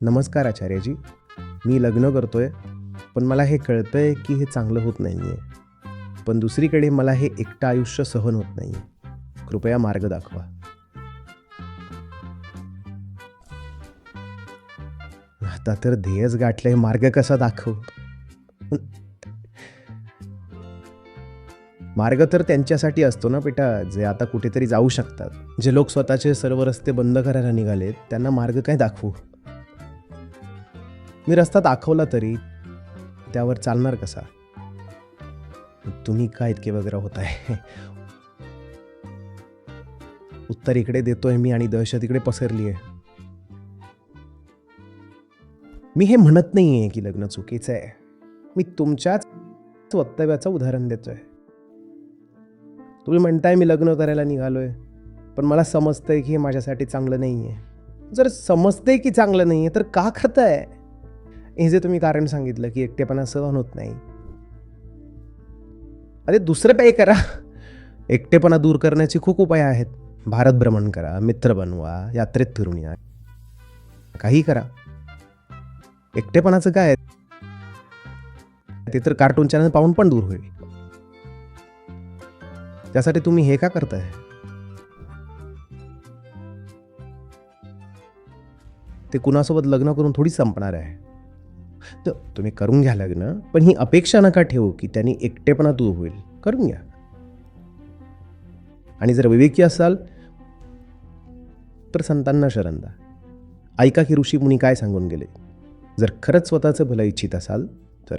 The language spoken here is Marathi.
नमस्कार आचार्यजी. मी लग्न करतोय, पण मला हे कळतंय की हे चांगलं होत नाहीये. पण दुसरीकडे मला हे एकटं आयुष्य सहन होत नाहीये. कृपया मार्ग दाखवा. आता तर ध्येयच गाठलंय, मार्ग कसा दाखवू? मार्ग तर त्यांच्यासाठी असतो ना बेटा, जे आता कुठेतरी जाऊ शकतात. जे लोक स्वतःचे सर्व रस्ते बंद करायला निघालेत, त्यांना मार्ग काय दाखवू? मी रस्ता दाखवला तरी त्यावर चालणार कसा? तुम्ही काय इतके वगैरे होताय? उत्तर इकडे देतोय मी आणि दहशत इकडे पसरली आहे. मी हे म्हणत नाहीये की लग्न चुकीचं आहे. मी तुमच्याच वक्तव्याचं उदाहरण देतोय. तुम्ही म्हणताय मी लग्न करायला निघालोय, पण मला समजतंय की हे माझ्यासाठी चांगलं नाहीये. जर समजतंय की चांगलं नाहीये तर का करताय? हे जे तुम्ही कारण सांगितलं की एकटेपणा सहन होत नाही. अरे दुसरं काही करा. एकटेपणा दूर करण्याचे खूप उपाय आहेत. भारत भ्रमण करा, मित्र बनवा, यात्रेत फिरून या, काही करा. एकटेपणाचं काय आहे? ते तर कार्टून चॅनल पाहून पण दूर होईल. त्यासाठी तुम्ही हे का करताय? ते कुणासोबत लग्न करून थोडी संपणार आहे. तर तुम्ही करून घ्या लग्न, पण ही अपेक्षा नका ठेवू की त्यांनी एकटेपणा दूर होईल. करून घ्या. आणि जर विवेकी असाल तर संतांना शरण द्या. ऐका की ऋषी मुनी काय सांगून गेले. जर खरंच स्वतःचं भलं इच्छित असाल तर